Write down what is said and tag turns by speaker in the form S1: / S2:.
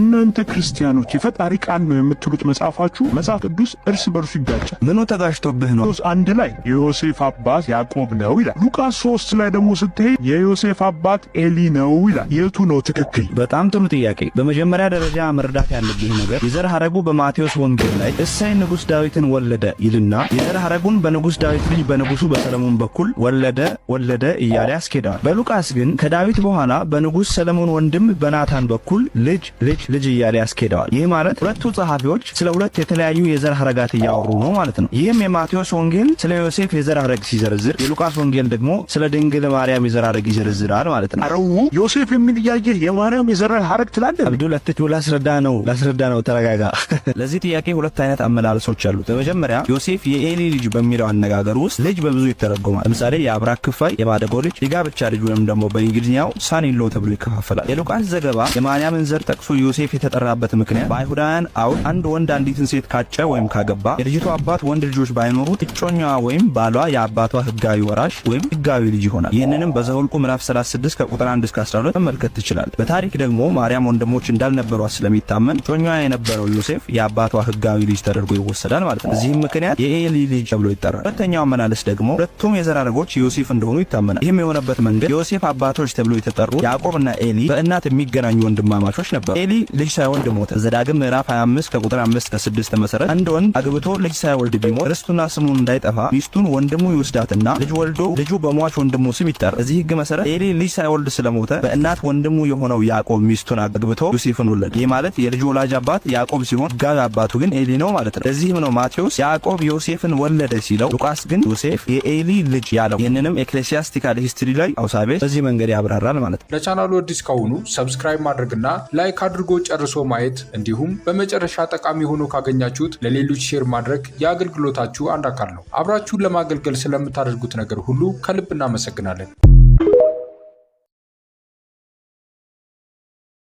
S1: እናንተ ክርስቲያኖች የፈጣሪ ቃል ነው የምትሉት መጽሐፋችሁ መጽሐፍ ቅዱስ እርስ በርሱ ይጋጫል።
S2: ምኑ ተጋጭቶብህ ነው?
S1: አንድ ላይ የዮሴፍ አባት ያዕቆብ ነው ይላል። ሉቃስ 3 ላይ ደግሞ ስትሄድ የዮሴፍ አባት ኤሊ ነው ይላል። የቱ ነው ትክክል?
S2: በጣም ጥሩ ጥያቄ። በመጀመሪያ ደረጃ መረዳት ያለብህ ነገር የዘር ሐረጉ በማቴዎስ ወንጌል ላይ እሰይ ንጉሥ ዳዊትን ወለደ ይልና የዘር ሐረጉን በንጉሥ ዳዊት ልጅ በንጉሡ በሰለሞን በኩል ወለደ እያለ ያስኬደዋል። በሉቃስ ግን ከዳዊት በኋላ በንጉሥ ሰለሞን ወንድም በናታን በኩል ልጅ እያለ ያስኬደዋል። ይህ ማለት ሁለቱ ጸሐፊዎች ስለ ሁለት የተለያዩ የዘር ሐረጋት እያወሩ ነው ማለት ነው። ይህም የማቴዎስ ወንጌል ስለ ዮሴፍ የዘር ሐረግ ሲዘረዝር፣ የሉቃስ ወንጌል ደግሞ ስለ ድንግል ማርያም የዘር ሐረግ ይዘረዝራል ማለት ነው።
S1: አረው ዮሴፍ የሚል ጥያቄ የማርያም የዘር ሐረግ ትላለህ?
S2: አብዱ ለትቱ ላስረዳ ነው ተረጋጋ። ለዚህ ጥያቄ ሁለት አይነት አመላለሶች አሉ። በመጀመሪያ ዮሴፍ የኤሊ ልጅ በሚለው አነጋገር ውስጥ ልጅ በብዙ ይተረጎማል። ለምሳሌ የአብራክ ክፋይ፣ የማደጎ ልጅ፣ የጋብቻ ልጅ ወይም ደግሞ በእንግሊዝኛው ሳን-ኢን-ሎ ተብሎ ይከፋፈላል። የሉቃስ ዘገባ የማርያምን ዘር ጠቅሶ ዮሴፍ የተጠራበት ምክንያት በአይሁዳውያን አውድ አንድ ወንድ አንዲትን ሴት ካጨ ወይም ካገባ የልጅቷ አባት ወንድ ልጆች ባይኖሩት እጮኛዋ ወይም ባሏ የአባቷ ህጋዊ ወራሽ ወይም ህጋዊ ልጅ ይሆናል። ይህንንም በዘኍልቍ ምዕራፍ 36 ከቁጥር 1 እስከ 12 መመልከት ትችላል። በታሪክ ደግሞ ማርያም ወንድሞች እንዳልነበሯት ስለሚታመን እጮኛዋ የነበረው ዮሴፍ የአባቷ ህጋዊ ልጅ ተደርጎ ይወሰዳል ማለት ነው። በዚህም ምክንያት የኤሊ ልጅ ተብሎ ይጠራል። ሁለተኛው አመላለስ ደግሞ ሁለቱም የዘር ሐረጎች ዮሴፍ እንደሆኑ ይታመናል። ይህም የሆነበት መንገድ የዮሴፍ አባቶች ተብሎ የተጠሩ ያዕቆብና ኤሊ በእናት የሚገናኙ ወንድማማቾች ነበሩ። ኤሊ ልጅ ሳይወልድ ሞተ። ዘዳግም ምዕራፍ 25 ከቁጥር 5 እስከ 6 መሰረት አንድ ወንድ አግብቶ ልጅ ሳይወልድ ቢሞት ርስቱና ስሙን እንዳይጠፋ ሚስቱን ወንድሙ ይወስዳትና ልጅ ወልዶ ልጁ በሟች ወንድሙ ስም ይጠራል። በዚህ ህግ መሰረት ኤሊ ልጅ ሳይወልድ ስለሞተ በእናት ወንድሙ የሆነው ያዕቆብ ሚስቱን አግብቶ ዮሴፍን ወለደ። ይህ ማለት የልጁ ወላጅ አባት ያዕቆብ ሲሆን ህጋዊ አባቱ ግን ኤሊ ነው ማለት ነው። ለዚህም ነው ማቴዎስ ያዕቆብ ዮሴፍን ወለደ ሲለው ሉቃስ ግን ዮሴፍ የኤሊ ልጅ ያለው። ይህንንም ኤክሌሲያስቲካል ሂስትሪ ላይ አውሳቤስ በዚህ መንገድ ያብራራል ማለት ነው።
S3: ለቻናሉ አዲስ ከሆኑ ሰብስክራይብ ማድረግና ላይክ አድርጎ ጨርሶ ማየት እንዲሁም በመጨረሻ ጠቃሚ ሆኖ ካገኛችሁት ለሌሎች ሼር ማድረግ የአገልግሎታችሁ አንድ አካል ነው። አብራችሁን ለማገልገል ስለምታደርጉት ነገር ሁሉ ከልብ እናመሰግናለን።